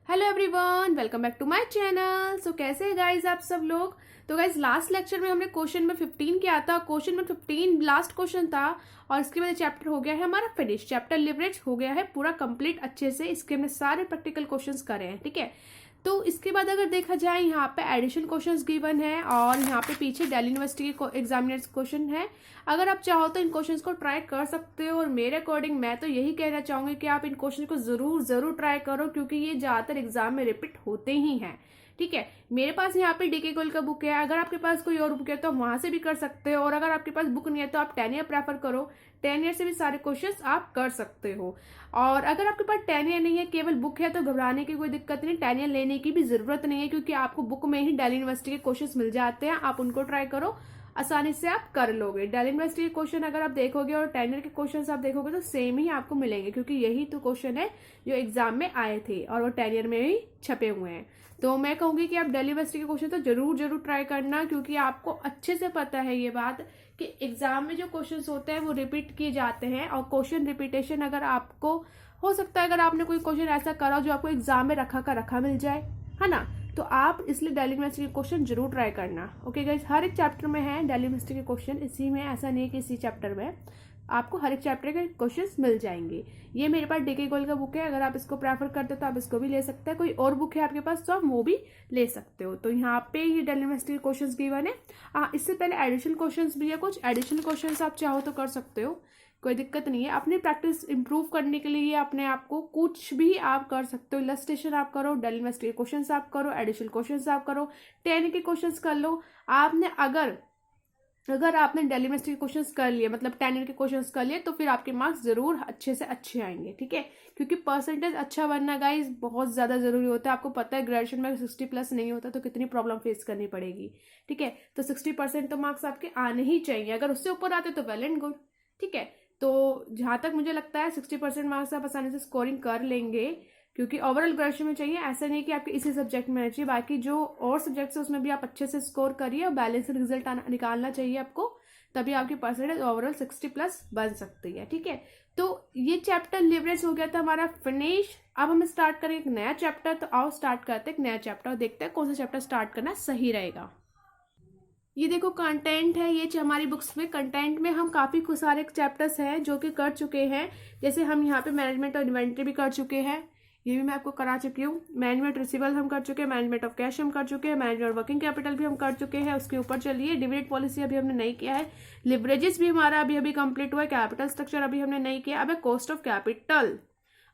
Hello everyone, welcome back to my channel. So कैसे हैं guys आप सब लोग। तो गाइज लास्ट लेक्चर में हमने क्वेश्चन नंबर 15 किया था। क्वेश्चन नंबर 15 लास्ट क्वेश्चन था और इसके बाद चैप्टर हो गया है हमारा फिनिश। चैप्टर लिवरेज हो गया है पूरा कंप्लीट अच्छे से। इसके हमने सारे प्रैक्टिकल क्वेश्चंस करे हैं, ठीक है। तो इसके बाद अगर देखा जाए यहाँ पे एडिशन क्वेश्चंस गिवन है और यहाँ पे पीछे दिल्ली यूनिवर्सिटी के एग्जामिनर्स क्वेश्चन है। अगर आप चाहो तो इन क्वेश्चंस को ट्राई कर सकते हो और मेरे अकॉर्डिंग मैं तो यही कहना चाहूंगी कि आप इन क्वेश्चन को जरूर ट्राई करो, क्योंकि ये ज्यादातर एग्जाम में रिपीट होते ही हैं, ठीक है। मेरे पास यहाँ पे डीके गोयल का बुक है। अगर आपके पास कोई और बुक है तो वहां से भी कर सकते हो, और अगर आपके पास बुक नहीं है तो आप 10 ईयर प्रेफर करो। 10 ईयर से भी सारे क्वेश्चंस आप कर सकते हो। और अगर आपके पास 10 ईयर नहीं है, केवल बुक है, तो घबराने की कोई दिक्कत नहीं। 10 ईयर लेने की भी जरूरत नहीं है, क्योंकि आपको बुक में ही दिल्ली यूनिवर्सिटी के क्वेश्चंस मिल जाते हैं। आप उनको ट्राई करो, आसानी से आप कर लोगे। दिल्ली यूनिवर्सिटी के क्वेश्चन अगर आप देखोगे और 10 ईयर के क्वेश्चन आप देखोगे तो सेम ही आपको मिलेंगे, क्योंकि यही तो क्वेश्चन है जो एग्जाम में आए थे और वो 10 ईयर में ही छपे हुए हैं। तो मैं कहूंगी कि आप दिल्ली यूनिवर्सिटी के क्वेश्चन तो जरूर ट्राई करना, क्योंकि आपको अच्छे से पता है ये बात कि एग्जाम में जो क्वेश्चंस होते हैं वो रिपीट किए जाते हैं। और क्वेश्चन रिपीटेशन अगर आपको हो सकता है, अगर आपने कोई क्वेश्चन ऐसा करा जो आपको एग्जाम में रखा का रखा मिल जाए, है ना, तो आप इसलिए दिल्ली यूनिवर्सिटी के क्वेश्चन जरूर ट्राई करना। ओके गाइस, हर एक चैप्टर में है दिल्ली यूनिवर्सिटी के क्वेश्चन, इसी में ऐसा नहीं है कि इसी चैप्टर में आपको हर एक चैप्टर के क्वेश्चंस मिल जाएंगे। ये मेरे पास डीके गोयल का बुक है। अगर आप इसको प्रेफर करते हो तो आप इसको भी ले सकते हैं। कोई और बुक है आपके पास तो आप वो भी ले सकते हो। तो यहाँ पे ये दिल्ली यूनिवर्सिटी के क्वेश्चंस गिवन है। इससे पहले एडिशनल क्वेश्चंस भी है, कुछ एडिशनल क्वेश्चंस आप चाहो तो कर सकते हो, कोई दिक्कत नहीं है। अपनी प्रैक्टिस इंप्रूव करने के लिए अपने आप को कुछ भी आप कर सकते हो। इलस्ट्रेशन आप करो, दिल्ली यूनिवर्सिटी के क्वेश्चंस आप करो, एडिशनल क्वेश्चंस आप करो, 10 के क्वेश्चंस कर लो। आपने अगर आपने दिल्ली यूनिवर्सिटी के क्वेश्चंस कर लिए, मतलब 10 के क्वेश्चंस कर लिए, तो फिर आपके मार्क्स जरूर अच्छे से अच्छे आएंगे, ठीक है। क्योंकि परसेंटेज अच्छा बनना गाइज बहुत ज्यादा जरूरी होता है। आपको पता है ग्रेजुएशन में 60+ नहीं होता तो कितनी प्रॉब्लम फेस करनी पड़ेगी, ठीक है। तो 60% तो मार्क्स आपके आने ही चाहिए। अगर उससे ऊपर आते तो वेल एंड गुड, ठीक है। तो जहां तक मुझे लगता है 60% मार्क्स आप आसानी से स्कोरिंग कर लेंगे, क्योंकि ओवरऑल ग्रेजुएशन में चाहिए। ऐसा नहीं कि आपके इसी सब्जेक्ट में चाहिए, बाकी जो और सब्जेक्ट्स है उसमें भी आप अच्छे से स्कोर करिए और बैलेंस रिजल्ट निकालना चाहिए आपको, तभी आपकी परसेंटेज ओवरऑल 60+ बन सकती है, ठीक है। तो ये चैप्टर लिवरेज हो गया था हमारा फिनिश। अब हम स्टार्ट करें एक नया चैप्टर। तो आओ स्टार्ट करते हैं एक नया चैप्टर और देखते हैं कौन सा चैप्टर स्टार्ट करना सही रहेगा। ये देखो कंटेंट है, ये हमारी बुक्स में कंटेंट में हम काफी सारे चैप्टर्स हैं जो कि कर चुके हैं। जैसे हम यहाँ पे मैनेजमेंट और इन्वेंट्री भी कर चुके हैं, ये भी मैं आपको करा चुकी हूँ। मैनेजमेंट रिसीवेबल हम कर चुके हैं, मैनेजमेंट ऑफ कैश हम कर चुके हैं, मैनेजमेंट वर्किंग कैपिटल भी हम कर चुके हैं। उसके ऊपर चलिए डिविडेंड पॉलिसी अभी हमने नहीं किया है, लिवरेजेस भी हमारा अभी कंप्लीट हुआ है, कैपिटल स्ट्रक्चर अभी हमने नहीं किया। अब cost of capital,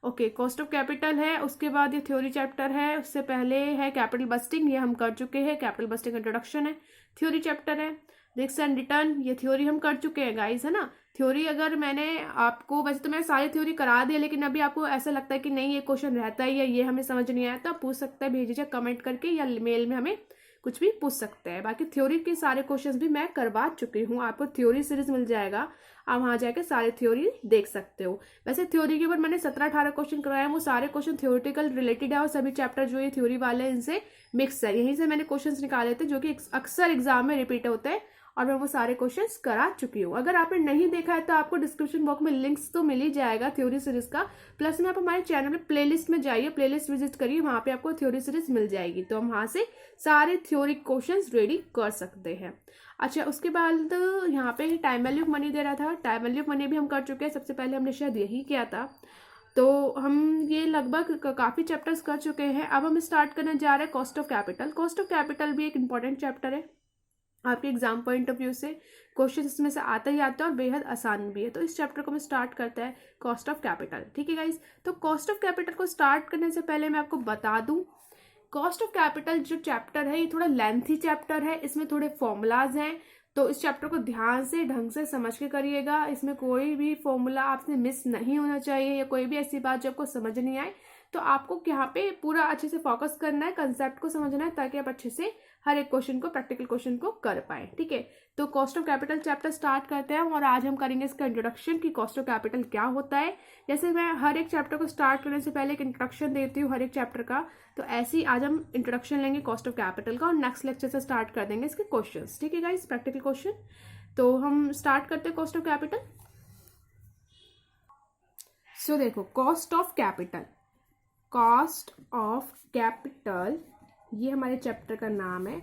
okay cost of capital है। उसके बाद ये थ्योरी चैप्टर है, उससे पहले है कैपिटल बस्टिंग, ये हम कर चुके हैं। कैपिटल बस्टिंग इंट्रोडक्शन है, थ्योरी चैप्टर है। रिस्क एंड रिटर्न, ये थ्योरी हम कर चुके हैं गाइस, है ना। थ्योरी अगर मैंने आपको, वैसे तो मैंने सारी थ्योरी करा दी है, लेकिन अभी आपको ऐसा लगता है कि नहीं ये क्वेश्चन रहता है या ये हमें समझ नहीं आया, तो आप पूछ सकते हैं, भेजिए कमेंट करके या मेल में हमें कुछ भी पूछ सकते हैं। बाकी थ्योरी के सारे क्वेश्चंस भी मैं करवा चुकी हूँ। आपको थ्योरी सीरीज मिल जाएगा, आप वहां जाके सारे थ्योरी देख सकते हो। वैसे थ्योरी के ऊपर मैंने 17-18 क्वेश्चन करवाए हैं, वो सारे क्वेश्चन थ्योरेटिकल रिलेटेड है और सभी चैप्टर जो ये थ्योरी वाले हैं इनसे मिक्स है। यहीं से मैंने क्वेश्चन निकाले थे जो कि अक्सर एग्जाम में रिपीट होते हैं, और मैं वो सारे क्वेश्चंस करा चुकी हूँ। अगर आपने नहीं देखा है तो आपको डिस्क्रिप्शन बॉक्स में लिंक्स तो मिल ही जाएगा थ्योरी सीरीज का। प्लस में आप हमारे चैनल में प्लेलिस्ट में जाइए, प्लेलिस्ट विजिट करिए, वहां पे आपको थ्योरी सीरीज मिल जाएगी। तो हम वहां से सारे थ्योरी क्वेश्चंस रेडी कर सकते हैं। अच्छा, उसके बाद यहाँ पे टाइम वैल्यू ऑफ मनी दे रहा था। टाइम वैल्यू ऑफ मनी भी हम कर चुके हैं, सबसे पहले हमने शायद यही किया था। तो हम ये लगभग काफी चैप्टर्स कर चुके हैं। अब हम स्टार्ट करने जा रहे हैं cost of capital. Cost of capital भी एक इंपॉर्टेंट चैप्टर है आपके एग्जाम पॉइंट ऑफ व्यू से। क्वेश्चन इसमें से आता ही आता है और बेहद आसान भी है। तो इस चैप्टर को हम स्टार्ट करते हैं कॉस्ट ऑफ कैपिटल, ठीक है गाइस। तो कॉस्ट ऑफ कैपिटल को स्टार्ट करने से पहले मैं आपको बता दूं, कॉस्ट ऑफ कैपिटल जो चैप्टर है ये थोड़ा लेंथी चैप्टर है, इसमें थोड़े फॉर्मूलाज हैं। तो इस चैप्टर को ध्यान से ढंग से समझ के करिएगा। इसमें कोई भी फॉर्मूला आपसे मिस नहीं होना चाहिए, या कोई भी ऐसी बात जो आपको समझ नहीं आए। तो आपको यहाँ पे पूरा अच्छे से फोकस करना है, कंसेप्ट को समझना है, ताकि आप अच्छे से हर एक क्वेश्चन को, प्रैक्टिकल क्वेश्चन को कर पाए, ठीक है। तो cost of capital chapter start करते हैं और आज हम करेंगे इसका इंट्रोडक्शन कि कॉस्ट ऑफ कैपिटल क्या होता है। जैसे मैं हर एक चैप्टर को स्टार्ट करने से पहले एक इंट्रोडक्शन देती हूँ हर एक चैप्टर का, तो ऐसे ही आज हम इंट्रोडक्शन लेंगे कॉस्ट ऑफ कैपिटल का और नेक्स्ट लेक्चर से स्टार्ट कर देंगे इसके क्वेश्चन, ठीक है गाइस, प्रैक्टिकल क्वेश्चन। तो हम स्टार्ट करते हैं कॉस्ट ऑफ कैपिटल। सो देखो cost of capital, cost of capital, ये हमारे चैप्टर का नाम है।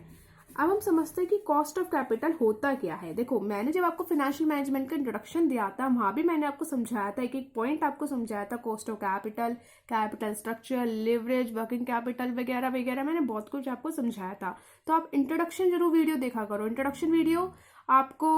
अब हम समझते हैं कि कॉस्ट ऑफ कैपिटल होता क्या है। देखो, मैंने जब आपको फाइनेंशियल मैनेजमेंट का इंट्रोडक्शन दिया था, वहां भी मैंने आपको समझाया था, एक एक पॉइंट आपको समझाया था, cost of capital, capital structure, leverage, working capital वगैरह वगैरह, मैंने बहुत कुछ आपको समझाया था। तो आप इंट्रोडक्शन जरूर वीडियो देखा करो। इंट्रोडक्शन वीडियो आपको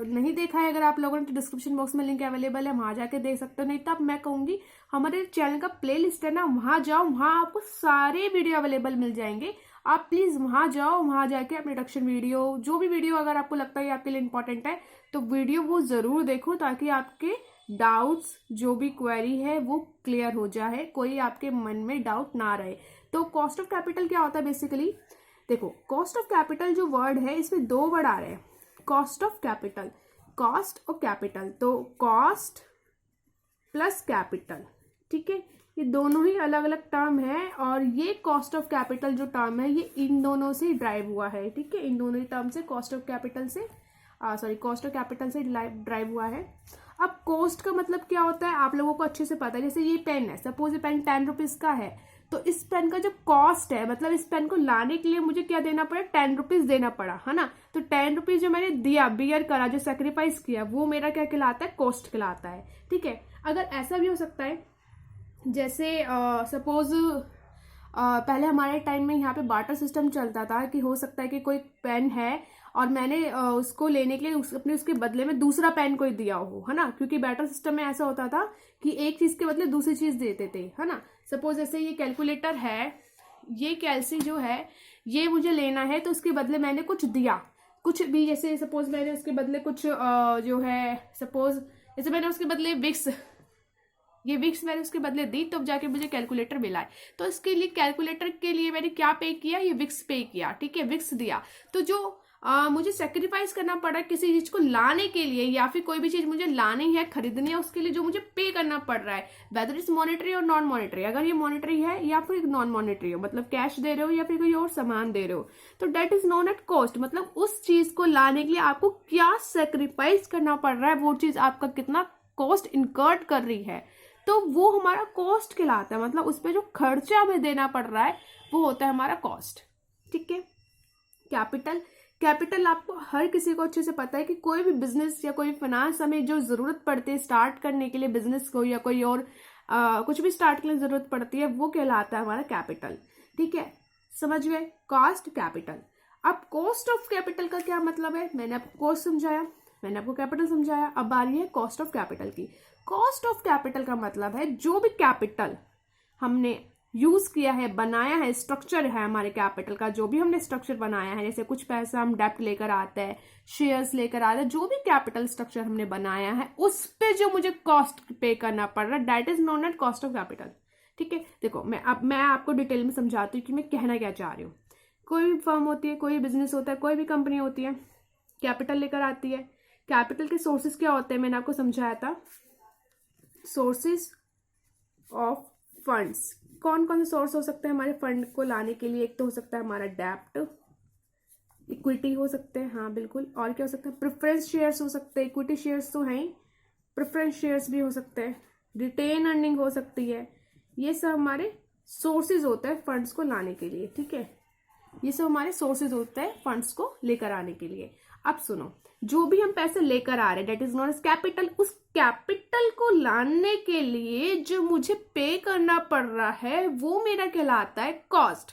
नहीं देखा है अगर आप लोगों ने, तो डिस्क्रिप्शन बॉक्स में लिंक अवेलेबल है, वहां जाके देख सकते हो। नहीं तो अब मैं कहूंगी हमारे चैनल का प्लेलिस्ट है ना, वहां जाओ, वहां आपको सारे वीडियो अवेलेबल मिल जाएंगे। आप प्लीज वहां जाओ, वहां जाके अपने इंट्रोडक्शन वीडियो, जो भी वीडियो अगर आपको लगता है आपके लिए इंपॉर्टेंट है, तो वीडियो वो जरूर देखो, ताकि आपके डाउट्स, जो भी क्वेरी है वो क्लियर हो जाए, कोई आपके मन में डाउट ना रहे। तो कॉस्ट ऑफ कैपिटल क्या होता है बेसिकली? देखो, कॉस्ट ऑफ कैपिटल जो वर्ड है, इसमें दो वर्ड आ रहे हैं, कॉस्ट ऑफ कैपिटल, कॉस्ट और कैपिटल। तो कॉस्ट प्लस कैपिटल, ठीक है, ये दोनों ही अलग अलग टर्म है, और ये कॉस्ट ऑफ कैपिटल जो टर्म है, ये इन दोनों से ड्राइव हुआ है, ठीक है, इन दोनों ही टर्म से, कॉस्ट ऑफ कैपिटल से कॉस्ट ऑफ कैपिटल से ड्राइव हुआ है। अब कॉस्ट का मतलब क्या होता है आप लोगों को अच्छे से पता है। जैसे ये पेन है, सपोज ये पेन 10 रुपीज का है, तो इस पेन का जो कॉस्ट है, मतलब इस पेन को लाने के लिए मुझे क्या देना पड़ा, 10 रुपीज देना पड़ा, है ना। तो 10 रुपीज जो मैंने दिया, बियर करा, जो सेक्रीफाइस किया, वो मेरा क्या कहलाता है, कॉस्ट कहलाता है, ठीक है। अगर ऐसा भी हो सकता है, जैसे सपोज पहले हमारे टाइम में यहाँ पे बार्टर सिस्टम चलता था, कि हो सकता है कि कोई पेन है और मैंने उसको लेने के लिए उसके बदले में दूसरा पेन कोई दिया हो, है ना, क्योंकि बार्टर सिस्टम में ऐसा होता था कि एक चीज के बदले दूसरी चीज देते थे, है ना। सपोज जैसे ये कैलकुलेटर है, ये कैल्सी जो है, ये मुझे लेना है, तो उसके बदले मैंने कुछ दिया, कुछ भी, जैसे सपोज मैंने उसके बदले कुछ जो है, सपोज जैसे मैंने उसके बदले विक्स, ये विक्स मैंने उसके बदले दी, तब जाके मुझे कैलकुलेटर मिला है। तो इसके लिए कैलकुलेटर के लिए मैंने क्या पे किया, ये विक्स पे किया, ठीक है, विक्स दिया। तो जो मुझे सेक्रीफाइस करना पड़ा किसी चीज को लाने के लिए, या फिर कोई भी चीज मुझे लानी है, खरीदनी है, उसके लिए जो मुझे पे करना पड़ रहा है, वेदर इज मॉनेटरी और नॉन मॉनेटरी, अगर ये मॉनेटरी है या फिर नॉन मॉनेटरी हो, मतलब कैश दे रहे हो या फिर कोई और सामान दे रहे हो, तो debt is known at cost. मतलब उस चीज को लाने के लिए आपको क्या सेक्रीफाइस करना पड़ रहा है, वो चीज आपका कितना कॉस्ट इनकर्ड कर रही है, तो वो हमारा कॉस्ट कहलाता है। मतलब उस पर जो खर्चा हमें देना पड़ रहा है, वो होता है हमारा कॉस्ट, ठीक है। कैपिटल, कैपिटल आपको हर किसी को अच्छे से पता है कि कोई भी बिजनेस या कोई फाइनेंस हमें जो जरूरत पड़ती है स्टार्ट करने के लिए, बिजनेस को या कोई और कुछ भी स्टार्ट करने की जरूरत पड़ती है, वो कहलाता है हमारा कैपिटल, ठीक है। समझ गए, कॉस्ट, कैपिटल। अब कॉस्ट ऑफ कैपिटल का क्या मतलब है, मैंने आपको कॉस्ट समझाया, मैंने आपको कैपिटल समझाया, अब बारी है कॉस्ट ऑफ कैपिटल की। कॉस्ट ऑफ कैपिटल का मतलब है जो भी कैपिटल हमने यूज किया है, बनाया है, स्ट्रक्चर है हमारे कैपिटल का, जो भी हमने स्ट्रक्चर बनाया है, जैसे कुछ पैसा हम डेप्ट लेकर आते हैं, शेयर्स लेकर आते हैं, जो भी कैपिटल स्ट्रक्चर हमने बनाया है, उस पे जो मुझे कॉस्ट पे करना पड़ रहा है, that is known at cost of capital, ठीक है। देखो, मैं आपको डिटेल में समझाती हूँ कि मैं कहना क्या चाह रही हूँ। कोई भी फर्म होती है, कोई बिजनेस होता है, कोई भी कंपनी होती है, कैपिटल लेकर आती है। कैपिटल के सोर्सेज क्या होते हैं, मैंने आपको समझाया था, सोर्सेज ऑफ फंड्स। कौन कौन से सोर्स हो सकते हैं हमारे फंड को लाने के लिए? एक तो हो सकता है हमारा डेप्ट, इक्विटी हो सकते हैं, हाँ बिल्कुल, और क्या हो सकता है, प्रेफरेंस शेयर्स हो सकते हैं, इक्विटी शेयर्स तो हैं, प्रेफरेंस शेयर्स भी हो सकते हैं, रिटेन अर्निंग हो सकती है। ये सब हमारे सोर्सेज होते हैं फंड्स को लाने के लिए, ठीक है, ये सब हमारे सोर्सेज होते हैं फंड्स को लेकर आने के लिए। अब सुनो, जो भी हम पैसे लेकर आ रहे हैं, debt is not as capital, उस कैपिटल को लाने के लिए जो मुझे पे करना पड़ रहा है, वो मेरा कहलाता है कॉस्ट।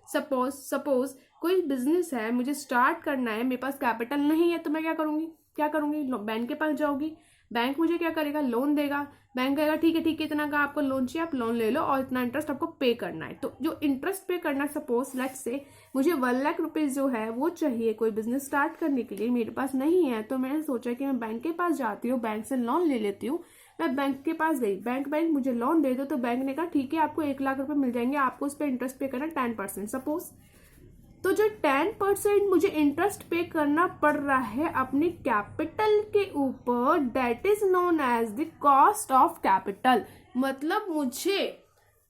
सपोज कोई बिजनेस है, मुझे स्टार्ट करना है, मेरे पास कैपिटल नहीं है, तो मैं क्या करूंगी, बैंक के पास जाऊंगी, बैंक मुझे क्या करेगा, लोन देगा, बैंक कहेगा ठीक है इतना का आपको लोन चाहिए, आप लोन ले लो और इतना इंटरेस्ट आपको पे करना है। तो जो इंटरेस्ट पे करना, सपोज लेट्स से मुझे 1 लाख रुपीज जो है वो चाहिए कोई बिजनेस स्टार्ट करने के लिए, मेरे पास नहीं है, तो मैंने सोचा कि मैं बैंक के पास जाती हूँ, बैंक से लोन ले लेती हूँ। मैं बैंक के पास गई, बैंक मुझे लोन दे दो, तो बैंक ने कहा ठीक है आपको 1 लाख रुपए मिल जाएंगे, आपको उस पर इंटरेस्ट पे करना 10%, सपोज। तो जो 10% मुझे इंटरेस्ट पे करना पड़ रहा है अपनी कैपिटल के ऊपर, that is known as the cost of capital. मतलब मुझे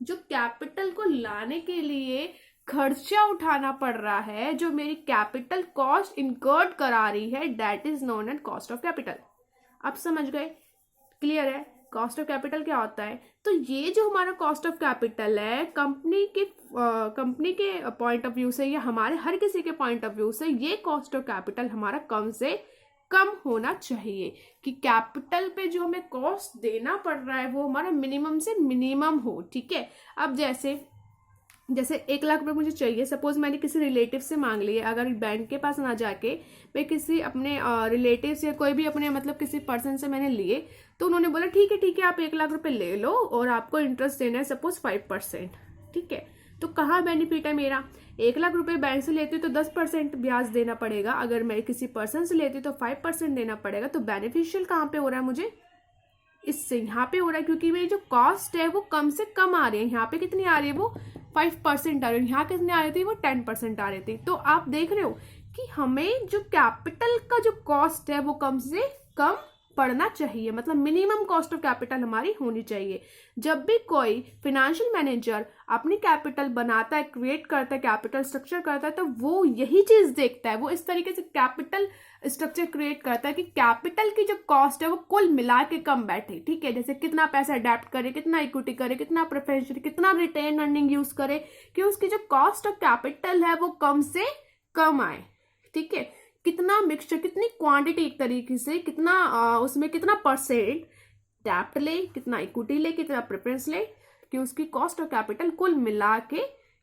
जो कैपिटल को लाने के लिए खर्चा उठाना पड़ रहा है, जो मेरी कैपिटल कॉस्ट इनकर्ड करा रही है, that is known as cost of capital. अब समझ गए, क्लियर है? कॉस्ट ऑफ कैपिटल क्या होता है? तो ये जो हमारा कॉस्ट ऑफ कैपिटल है कंपनी के पॉइंट ऑफ व्यू से या हमारे हर किसी के पॉइंट ऑफ व्यू से ये कॉस्ट ऑफ कैपिटल हमारा कम से कम होना चाहिए, कि कैपिटल पे जो हमें कॉस्ट देना पड़ रहा है वो हमारा मिनिमम से मिनिमम हो। ठीक है, अब जैसे 1 लाख रुपए मुझे चाहिए, सपोज मैंने किसी रिलेटिव से मांग लिए, अगर बैंक के पास ना जाके मैं किसी अपने रिलेटिव से, कोई भी अपने मतलब किसी पर्सन से मैंने लिए, तो उन्होंने बोला ठीक है आप 1 लाख रुपए ले लो और आपको इंटरेस्ट देना है सपोज 5%। ठीक है, तो कहाँ बेनिफिट है मेरा? 1 लाख रुपए बैंक से लेती हूँ तो 10% ब्याज देना पड़ेगा, अगर मैं किसी पर्सन से लेती हूँ तो 5% देना पड़ेगा। तो बेनिफिशियल कहाँ पे हो रहा है मुझे? इससे यहाँ पे हो रहा है, क्योंकि मेरी जो कॉस्ट है वो कम से कम आ रही है। यहाँ पे कितनी आ रही है? वो 5% आ रही है। यहाँ कितनी आ रही थी? वो 10% आ रही थी। तो आप देख रहे हो कि हमें जो कैपिटल का जो कॉस्ट है वो कम से कम पड़ना चाहिए, मतलब मिनिमम कॉस्ट ऑफ कैपिटल हमारी होनी चाहिए। जब भी कोई फाइनेंशियल मैनेजर अपनी कैपिटल बनाता है, क्रिएट करता है, कैपिटल स्ट्रक्चर करता है, तो वो यही चीज देखता है। वो इस तरीके से कैपिटल स्ट्रक्चर क्रिएट करता है कि कैपिटल की जो कॉस्ट है वो कुल मिला के कम बैठे। ठीक है, जैसे कितना पैसा अडेप्ट करे, कितना इक्विटी करे, कितना प्रेफरेंस, कितना रिटेन अर्निंग यूज करे, कि उसकी जो कॉस्ट ऑफ कैपिटल है वो कम से कम आए। ठीक है, कितना मिक्सचर, कितनी क्वांटिटी, एक तरीके से कितना उसमें कितना परसेंट डेप्ट ले, कितना इक्विटी ले, कितना प्रेफरेंस ले, कि उसकी कॉस्ट ऑफ कैपिटल कुल मिला के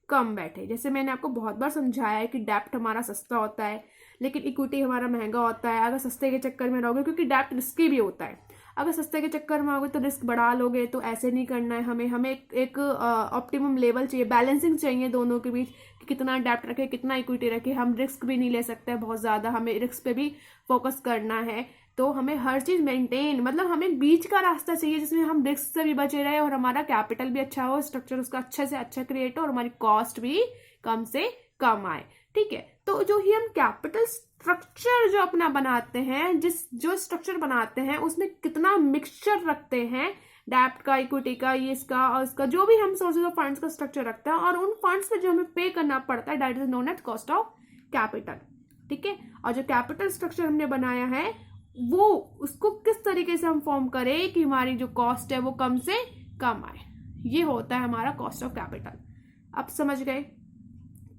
कम बैठे। जैसे मैंने आपको बहुत बार समझाया है कि डेप्ट हमारा सस्ता होता है लेकिन इक्विटी हमारा महंगा होता है। अगर सस्ते के चक्कर में रहोगे, क्योंकि डेप्ट रिस्की भी होता है, अगर सस्ते के चक्कर में आओगे तो रिस्क बढ़ा लोगे, तो ऐसे नहीं करना है हमें एक ऑप्टिमम लेवल चाहिए, बैलेंसिंग चाहिए दोनों के बीच, कि कितना डेप्ट रखे, कितना इक्विटी रखे। हम रिस्क भी नहीं ले सकते हैं बहुत ज़्यादा, हमें रिस्क पे भी फोकस करना है। तो हमें हर चीज़ मेंटेन, मतलब हमें बीच का रास्ता चाहिए जिसमें हम रिस्क से भी बचे रहे और हमारा कैपिटल भी अच्छा हो, स्ट्रक्चर उसका अच्छे से अच्छा क्रिएट हो और हमारी कॉस्ट भी कम से कम आए। ठीक है, तो जो ही हम कैपिटल स्ट्रक्चर जो अपना बनाते हैं, जो स्ट्रक्चर बनाते हैं उसमें कितना मिक्सचर रखते हैं, डेप्ट का, इक्विटी का, ये इसका और इसका, जो भी हम सोर्सेज ऑफ फंड्स का स्ट्रक्चर रखते हैं, और उन फंड्स पे जो हमें पे करना पड़ता है, that is known as cost of capital. ठीक है, और जो कैपिटल स्ट्रक्चर हमने बनाया है वो उसको किस तरीके से हम फॉर्म करें कि हमारी जो कॉस्ट है वो कम से कम आए, ये होता है हमारा कॉस्ट ऑफ कैपिटल। अब समझ गए?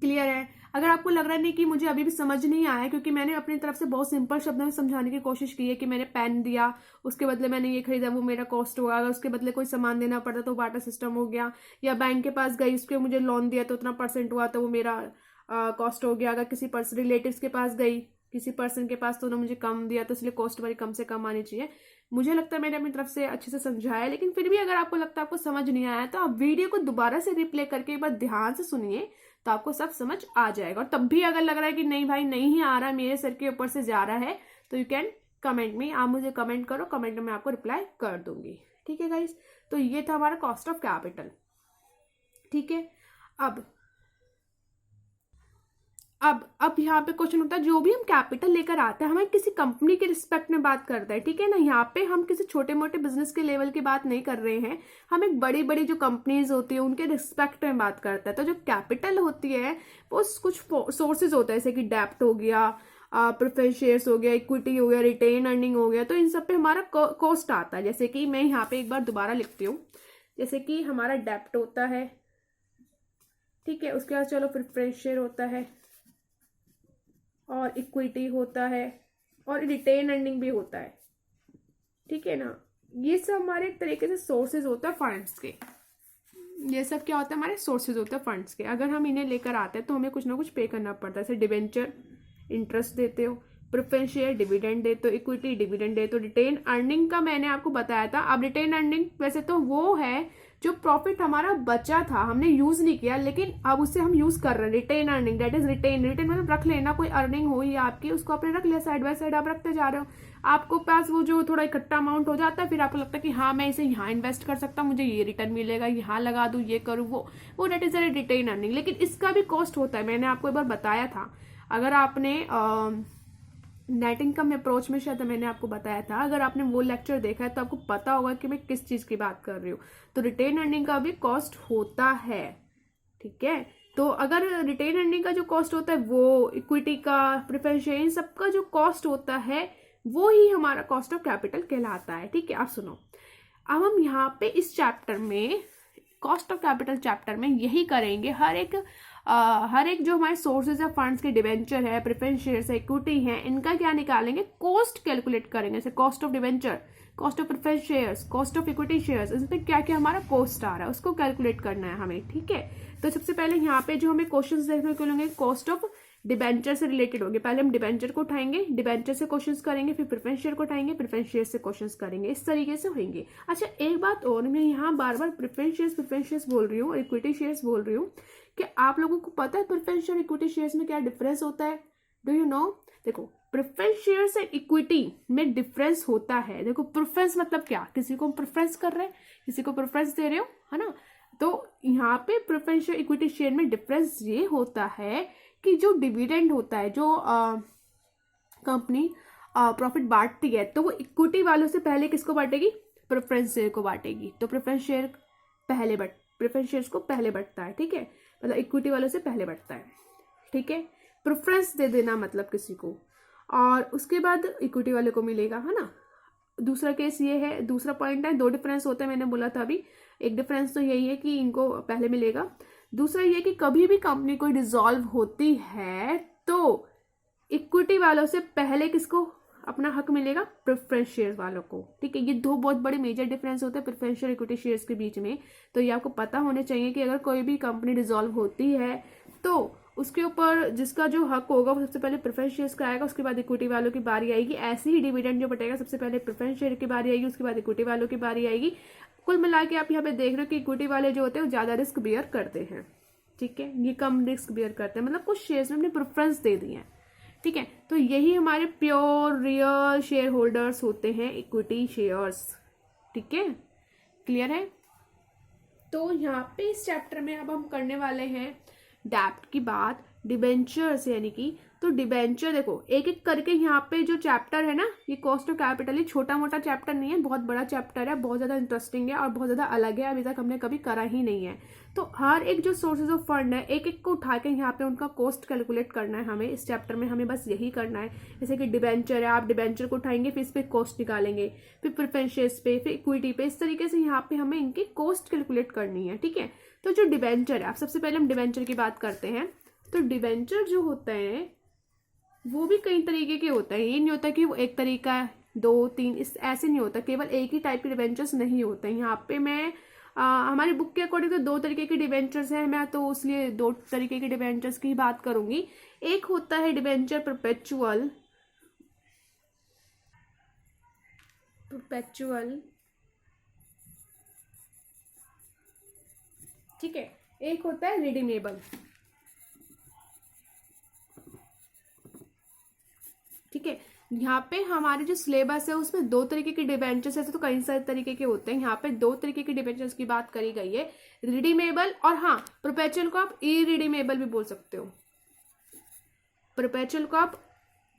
क्लियर है? अगर आपको लग रहा है कि मुझे अभी भी समझ नहीं आया, क्योंकि मैंने अपनी तरफ से बहुत सिंपल शब्दों में समझाने की कोशिश की है, कि मैंने पेन दिया, उसके बदले मैंने ये खरीदा, वो मेरा कॉस्ट हुआ। अगर उसके बदले कोई सामान देना पड़ता तो बाटा सिस्टम हो गया, या बैंक के पास गई, उसके मुझे लोन दिया तो उतना % हुआ तो वो मेरा कॉस्ट हो गया। अगर किसी रिलेटिव्स के पास गई, किसी पर्सन के पास, तो उन्होंने मुझे कम दिया, तो इसलिए कॉस्ट हमारी कम से कम आनी चाहिए। मुझे लगता है मैंने अपनी तरफ से अच्छे से समझाया, लेकिन फिर भी अगर आपको लगता है आपको समझ नहीं आया तो आप वीडियो को दोबारा से रिप्ले करके एक बार ध्यान से सुनिए, तो आपको सब समझ आ जाएगा। और तब भी अगर लग रहा है कि नहीं भाई नहीं ही आ रहा, मेरे सर के ऊपर से जा रहा है, तो यू कैन कमेंट में, आप मुझे कमेंट करो, कमेंट में आपको रिप्लाई कर दूंगी। ठीक है गाइस, तो ये था हमारा कॉस्ट ऑफ कैपिटल। ठीक है, अब यहाँ पे क्वेश्चन होता है, जो भी हम कैपिटल लेकर आते हैं हमें किसी कंपनी के रिस्पेक्ट में बात करता है। ठीक है ना, यहाँ पे हम किसी छोटे मोटे बिजनेस के लेवल की बात नहीं कर रहे हैं, हम एक बड़ी बड़ी जो कंपनीज होती है उनके रिस्पेक्ट में बात करता है। तो जो कैपिटल होती है वो कुछ सोर्सेज होता है, जैसे कि डेप्ट हो गया, प्रेफरेंस शेयर्स हो गया, इक्विटी हो गया, रिटेन अर्निंग हो गया, तो इन सब पे हमारा कॉस्ट आता है। जैसे कि मैं यहाँ पे एक बार दोबारा लिखती हूँ, जैसे कि हमारा डेप्ट होता है, ठीक है, उसके बाद चलो प्रेफरेंस शेयर होता है और इक्विटी होता है और रिटेन अर्निंग भी होता है। ठीक है ना, ये सब हमारे एक तरीके से सोर्सेज होता है फंड्स के। ये सब क्या होता है? हमारे सोर्सेज होते हैं फंड्स के। अगर हम इन्हें लेकर आते हैं तो हमें कुछ ना कुछ पे करना पड़ता है, जैसे डिवेंचर इंटरेस्ट देते हो, प्रेफरेंस शेयर डिविडेंड देते हो, इक्विटी डिविडेंड देते हो, रिटेन अर्निंग का मैंने आपको बताया था। अब रिटेन अर्निंग वैसे तो वो है जो प्रॉफिट हमारा बचा था, हमने यूज नहीं किया, लेकिन अब उससे हम यूज कर रहे हैं। Retain earning that is retain मतलब रख लेना, कोई अर्निंग हुई आपकी उसको आपने रख लिया, साइड बाय साइड आप रखते जा रहे हो, आपको पास वो जो थोड़ा इकट्ठा अमाउंट हो जाता है, फिर आपको लगता है कि हाँ मैं इसे यहाँ इन्वेस्ट कर सकता हूँ, मुझे ये रिटर्न मिलेगा, यहाँ लगा दूँ, ये करूँ, वो दैट इज रिटेन अर्निंग। लेकिन इसका भी कॉस्ट होता है, मैंने आपको एक बार बताया था। अगर आपने नेट इनकम अप्रोच में शायद मैंने आपको बताया था, अगर आपने वो लेक्चर देखा है तो आपको पता होगा कि मैं किस चीज की बात कर रही हूँ। तो रिटेन अर्निंग का भी कॉस्ट होता है। ठीक है, तो अगर रिटेन अर्निंग का जो कॉस्ट होता है वो इक्विटी का, प्रेफरेंस शेयर, इन सबका जो कॉस्ट होता है वो ही हमारा कॉस्ट ऑफ कैपिटल कहलाता है। ठीक है, आप सुनो, अब हम यहाँ पे इस चैप्टर में कॉस्ट ऑफ कैपिटल चैप्टर में यही करेंगे। हर एक जो हमारे सोर्सेज ऑफ फंड्स के डिबेंचर है, प्रेफरेंस शेयर्स है, इक्विटी है, इनका क्या निकालेंगे, कॉस्ट कैलकुलेट करेंगे। जैसे cost of debenture, cost of preference shares, cost of equity shares, इसमें क्या क्या हमारा कॉस्ट आ रहा है उसको कैलकुलेट करना है हमें। ठीक है, तो सबसे पहले यहाँ पे जो हमें क्वेश्चंस देखने को मिलेंगे कॉस्ट ऑफ डिबेंचर से रिलेटेड होंगे। पहले हम डिबेंचर को उठाएंगे, डिबेंचर से क्वेश्चंस करेंगे, फिर प्रेफरेंस शेयर को उठाएंगे, प्रेफरेंस शेयर से क्वेश्चंस करेंगे, इस तरीके से होंगे। अच्छा, एक बात और, मैं यहाँ बार बार प्रेफरेंस शेयर्स बोल रही हूँ और इक्विटी शेयर्स बोल रही हूँ कि आप लोगों को पता है प्रेफरेंस और इक्विटी शेयर्स में क्या डिफरेंस होता है? Do you know? देखो, प्रेफरेंस शेयर्स एंड इक्विटी में डिफरेंस होता है। देखो, प्रेफरेंस मतलब क्या, किसी को प्रेफरेंस कर रहे हैं, किसी को प्रेफरेंस दे रहे हो, है ना। तो यहाँ पे प्रेफरेंस शेयर इक्विटी शेयर में डिफरेंस ये होता है कि जो डिविडेंड होता है, जो कंपनी प्रॉफिट बांटती है, तो वो इक्विटी वालों से पहले किसको बांटेगी? प्रेफरेंस शेयर को बांटेगी। तो प्रेफरेंस शेयर्स को पहले बढ़ता है। ठीक है, मतलब इक्विटी वालों से पहले बढ़ता है। ठीक है, प्रेफरेंस दे देना मतलब किसी को, और उसके बाद इक्विटी वाले को मिलेगा, है ना। दूसरा केस ये है, दूसरा पॉइंट है, दो डिफरेंस होते हैं, मैंने बोला था अभी। एक डिफरेंस तो यही है कि इनको पहले मिलेगा। दूसरा ये कि कभी भी कंपनी कोई डिसॉल्व होती है तो इक्विटी वालों से पहले किसको अपना हक मिलेगा? प्रेफरेंस शेयर वालों को। ठीक है, ये दो बहुत बड़े मेजर डिफरेंस होते हैं प्रेफरेंस शेयर इक्विटी शेयर्स के बीच में। तो ये आपको पता होने चाहिए कि अगर कोई भी कंपनी डिसॉल्व होती है तो उसके ऊपर जिसका जो हक होगा वो सबसे पहले प्रेफरेंस शेयर्स का आएगा, उसके बाद इक्विटी वालों की बारी आएगी। ऐसे ही डिविडेंड जो बटेगा, सबसे पहले प्रेफरेंस शेयर की बारी आएगी, उसके बाद इक्विटी वालों की बारी आएगी। कुल मिला के आप यहाँ पे देख रहे हो कि इक्विटी वाले जो होते हैं वो ज्यादा रिस्क बेयर करते हैं। ठीक है, ये कम रिस्क बेयर करते हैं, मतलब कुछ शेयर्स में अपने प्रेफरेंस दे दिए हैं। ठीक है, तो यही हमारे प्योर रियल शेयर होल्डर्स होते हैं, इक्विटी शेयर्स। ठीक है, क्लियर है? तो यहाँ पे इस चैप्टर में अब हम करने वाले हैं डेब्ट की बात, डिबेंचर्स यानी कि। तो डिबेंचर देखो, एक एक करके यहाँ पे जो चैप्टर है ना, ये कॉस्ट ऑफ कैपिटल, ये छोटा मोटा चैप्टर नहीं है, बहुत बड़ा चैप्टर है, बहुत ज्यादा इंटरेस्टिंग है और बहुत ज्यादा अलग है, अभी तक हमने कभी करा ही नहीं है। तो हर एक जो सोर्सेज ऑफ फंड है, एक एक को उठा के यहाँ पे उनका कॉस्ट कैलकुलेट करना है हमें। इस चैप्टर में हमें बस यही करना है। जैसे कि डिबेंचर है, आप डिबेंचर को उठाएंगे, फिर इस पे कॉस्ट निकालेंगे, फिर प्रेफरेंस शेयर्स पे, फिर इक्विटी पे, इस तरीके से यहाँ पे हमें इनकी कॉस्ट कैलकुलेट करनी है। ठीक है, तो जो डिबेंचर है, आप सबसे पहले हम डिबेंचर की बात करते हैं। तो डिबेंचर जो होते हैं वो भी कई तरीके के होते हैं। ये नहीं होता कि वो एक तरीका है, दो तीन, इस ऐसे नहीं होता, केवल एक ही टाइप के डिबेंचर्स नहीं होते हैं। यहाँ पे मैं हमारी बुक के अकॉर्डिंग तो दो तरीके के डिबेंचर्स हैं, मैं तो इसलिए दो तरीके के डिबेंचर्स की बात करूंगी। एक होता है डिबेंचर परपेचुअल, ठीक है, एक होता है रिडीमेबल। ठीक है, यहाँ पे हमारे जो सिलेबस है उसमें दो तरीके के डिबेंचर्स, ऐसे तो कई सारे तरीके के होते हैं, यहाँ पे दो तरीके के डिबेंचर्स की बात करी गई है, रिडीमेबल और हाँ परपेचुअल को आप इरिडीमेबल भी बोल सकते हो। परपेचुअल को आप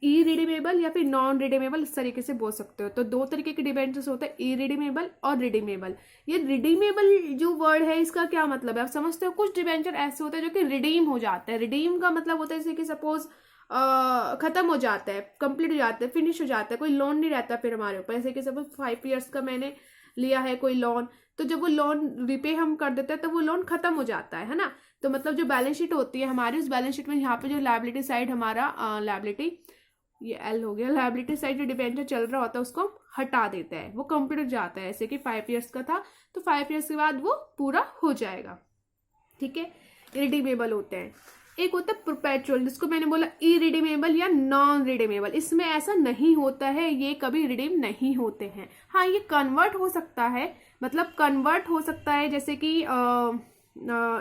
इरिडीमेबल या फिर नॉन रिडीमेबल इस तरीके से बोल सकते हो। तो दो तरीके के डिबेंचर्स होते हैं, इरिडीमेबल और रिडीमेबल। ये रिडीमेबल जो वर्ड है इसका क्या मतलब है आप समझते हो? कुछ डिबेंचर ऐसे होते हैं जो कि रिडीम हो जाते हैं। रिडीम का मतलब होता है जैसे कि सपोज खत्म हो जाता है, कंप्लीट हो जाता है, फिनिश हो जाता है, कोई लोन नहीं रहता फिर हमारे ऊपर। जैसे कि सपोज 5 years का मैंने लिया है कोई लोन, तो जब वो लोन रिपे हम कर देते हैं तो वो लोन खत्म हो जाता है ना। तो मतलब जो बैलेंस शीट होती है हमारी, उस बैलेंस शीट में यहाँ पे जो लायबिलिटी साइड हमारा लायबिलिटी, ये एल हो गया, लायबिलिटी साइड जो डिबेंचर चल रहा होता है उसको हटा देता है, वो कंप्लीट हो जाता है। जैसे कि 5 years का था तो 5 years के बाद वो पूरा हो जाएगा। ठीक है, रिडीमेबल होते हैं। एक होता है परपेचुअल, जिसको मैंने बोला इरिडीमेबल या नॉन रिडीमेबल। इसमें ऐसा नहीं होता है, ये कभी रिडीम नहीं होते हैं। हाँ, ये कन्वर्ट हो सकता है, मतलब कन्वर्ट हो सकता है, जैसे कि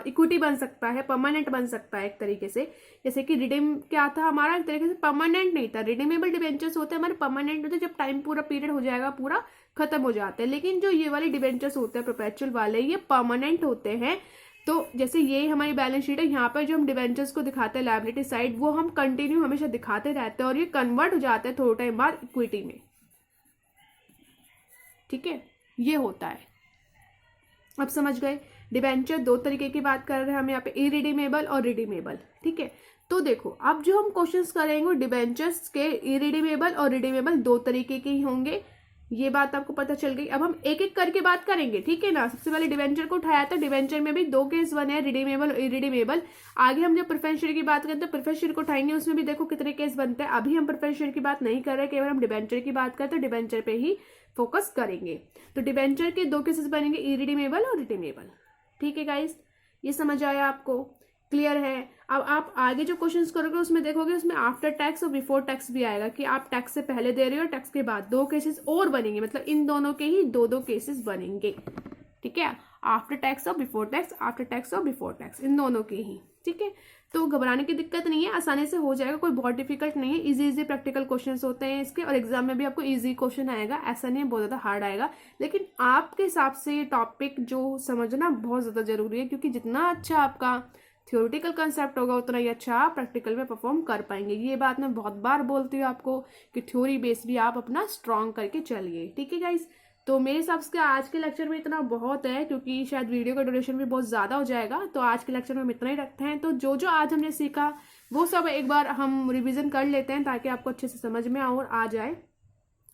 इक्विटी बन सकता है, परमानेंट बन सकता है एक तरीके से। जैसे कि रिडीम क्या था हमारा, एक तरीके से परमानेंट नहीं था। रिडीमेबल डिबेंचर्स होते हैं हमारे परमानेंट होते हैं, जब टाइम पूरा पीरियड हो जाएगा पूरा खत्म हो जाते हैं। लेकिन जो ये वाले डिबेंचर्स होते हैं परपेचुअल वाले, ये परमानेंट होते हैं। तो जैसे ये हमारी बैलेंस शीट है, यहाँ पर जो हम डिबेंचर्स को दिखाते हैं लायबिलिटी साइड, वो हम कंटिन्यू हमेशा दिखाते रहते हैं और ये कन्वर्ट हो जाते हैं थोड़े टाइम बाद इक्विटी में। ठीक है, ये होता है। अब समझ गए, डिबेंचर दो तरीके की बात कर रहे हैं हम यहाँ पे, इरिडीमेबल और रिडीमेबल। ठीक है, तो देखो अब जो हम क्वेश्चंस करेंगे डिबेंचर्स के इरिडीमेबल और रिडीमेबल दो तरीके के ही होंगे। ये बात आपको पता चल गई। अब हम एक एक करके बात करेंगे, ठीक है ना। सबसे पहले डिवेंचर को उठाया था, डिवेंचर में भी 2 केस बने हैं, रिडीमेबल और इरिडीमेबल। आगे हम जब प्रेफरेंस शेयर की बात करते हैं तो प्रेफरेंस शेयर को उठाएंगे, उसमें भी देखो कितने केस बनते हैं। अभी हम प्रेफरेंस शेयर की बात नहीं कर रहे, केवल हम डिवेंचर की बात करते हैं, डिवेंचर पे ही फोकस करेंगे। तो डिवेंचर के 2 केसेस बनेंगे, इरिडीमेबल और रिडीमेबल। ठीक है गाइस, ये समझ आया आपको, क्लियर है। अब आप आगे जो क्वेश्चंस करोगे उसमें देखोगे, उसमें आफ्टर टैक्स और बिफोर टैक्स भी आएगा कि आप टैक्स से पहले दे रहे हो, टैक्स के बाद 2 केसेस और बनेंगे, मतलब इन दोनों के ही 2 केसेस बनेंगे। ठीक है, आफ्टर टैक्स और बिफोर टैक्स, आफ्टर टैक्स और बिफोर टैक्स, इन दोनों के ही। ठीक है, तो घबराने की दिक्कत नहीं है, आसानी से हो जाएगा, कोई बहुत डिफिकल्ट नहीं है। इजी प्रैक्टिकल क्वेश्चंस होते हैं इसके, और एग्जाम में भी आपको इजी क्वेश्चन आएगा, ऐसा नहीं है बहुत ज्यादा हार्ड आएगा। लेकिन आपके हिसाब से ये टॉपिक जो समझना बहुत ज्यादा जरूरी है, क्योंकि जितना अच्छा आपका थियोरिटिकल कंसेप्ट होगा उतना ही अच्छा आप प्रैक्टिकल में परफॉर्म कर पाएंगे। ये बात मैं बहुत बार बोलती हूँ आपको कि थ्योरी बेस भी आप अपना स्ट्रॉन्ग करके चलिए। ठीक है गाइस, तो मेरे हिसाब से आज के लेक्चर में इतना बहुत है, क्योंकि शायद वीडियो का ड्यूरेशन भी बहुत ज़्यादा हो जाएगा। तो आज के लेक्चर में हम इतना ही रखते हैं। तो जो जो आज हमने सीखा वो सब एक बार हम रिविजन कर लेते हैं, ताकि आपको अच्छे से समझ में और आ जाए।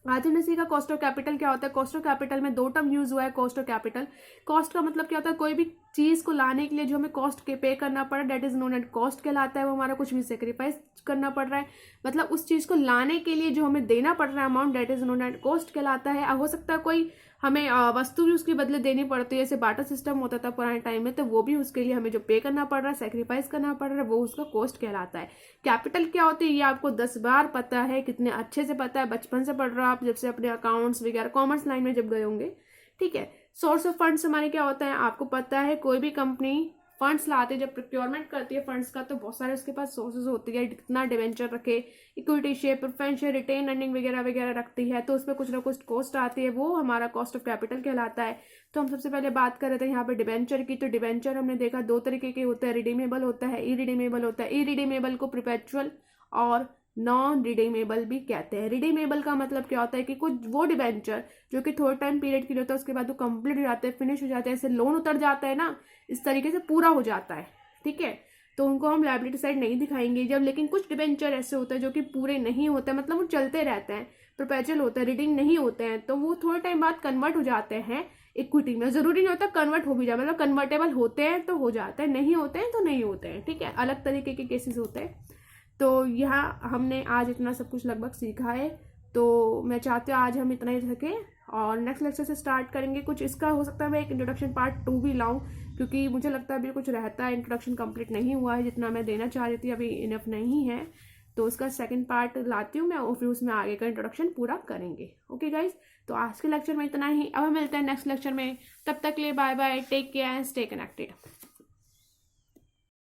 आज हमने सीखा कॉस्ट ऑफ कैपिटल क्या होता है। कॉस्ट ऑफ कैपिटल में 2 टर्म यूज हुआ है, कॉस्ट ऑफ कैपिटल। कॉस्ट का मतलब क्या होता है, कोई भी चीज को लाने के लिए जो हमें कॉस्ट के पे करना पड़ा, debt is known at cost कहलाता है। वो हमारा कुछ भी सेक्रीफाइस करना पड़ रहा है, मतलब उस चीज को लाने के लिए जो हमें देना पड़ रहा है amount, debt is known at cost कहलाता है। अब हो सकता है कोई हमें वस्तु भी उसके बदले देनी पड़ती है, जैसे बाटर सिस्टम होता था पुराने टाइम में, तो वो भी उसके लिए हमें जो पे करना पड़ रहा है, सेक्रीफाइस करना पड़ रहा है, वो उसका कॉस्ट कहलाता है। कैपिटल क्या होती है ये आपको 10 बार पता है, कितने अच्छे से पता है, बचपन से पढ़ रहे हो आप, जब से अपने अकाउंट्स वगैरह कॉमर्स लाइन में जब गए होंगे। ठीक है, सोर्स ऑफ फंड्स हमारे क्या होता है आपको पता है। कोई भी कंपनी फंड्स लाते जब प्रोक्योरमेंट करती है फंड्स का, तो बहुत सारे उसके पास सोर्सेज होती है, कितना डिवेंचर रखे, equity share, preference share, retain earning वगैरह वगैरह रखती है, तो उसमें कुछ ना कुछ कॉस्ट आती है, वो हमारा कॉस्ट ऑफ कैपिटल कहलाता है। तो हम सबसे पहले बात कर रहे थे यहाँ पे डिवेंचर की। तो डिवेंचर हमने देखा 2 तरीके के होते हैं, रिडीमेबल होता है, इरिडीमेबल होता है। इरिडीमेबल को परपेचुअल और नॉन रिडीमेबल भी कहते हैं। रिडीमेबल का मतलब क्या होता है कि कुछ वो डिवेंचर जो कि थोड़े टाइम पीरियड के लिए होता है, उसके बाद वो कंप्लीट हो जाते हैं, फिनिश हो जाते हैं, ऐसे लोन उतर जाता है ना, इस तरीके से पूरा हो जाता है। ठीक है, तो उनको हम लायबिलिटी साइड नहीं दिखाएंगे जब। लेकिन कुछ डिवेंचर ऐसे होते हैं जो कि पूरे नहीं होते, मतलब वो चलते रहते हैं, परपेचुअल होते हैं, रिडीम नहीं होते हैं, तो वो थोड़े टाइम बाद कन्वर्ट हो जाते हैं इक्विटी में। जरूरी नहीं होता कन्वर्ट हो भी जाए, मतलब कन्वर्टेबल होते हैं तो हो जाते हैं, नहीं होते हैं तो नहीं होते हैं। ठीक है, अलग तरीके के केसेस होते हैं। तो यहाँ हमने आज इतना सब कुछ लगभग सीखा है, तो मैं चाहती हूँ आज हम इतना ही सकें, और नेक्स्ट लेक्चर से स्टार्ट करेंगे। कुछ इसका हो सकता है मैं एक इंट्रोडक्शन पार्ट 2 भी लाऊं, क्योंकि मुझे लगता है अभी कुछ रहता है, इंट्रोडक्शन कंप्लीट नहीं हुआ है, जितना मैं देना चाह रही थी अभी इनफ नहीं है। तो उसका सेकंड पार्ट लाती हूँ मैं, और फिर उसमें आगे का इंट्रोडक्शन पूरा करेंगे। ओके गाइज, तो आज के लेक्चर में इतना ही। अब हम मिलते हैं नेक्स्ट लेक्चर में, तब तक के लिए bye bye, take care and stay connected.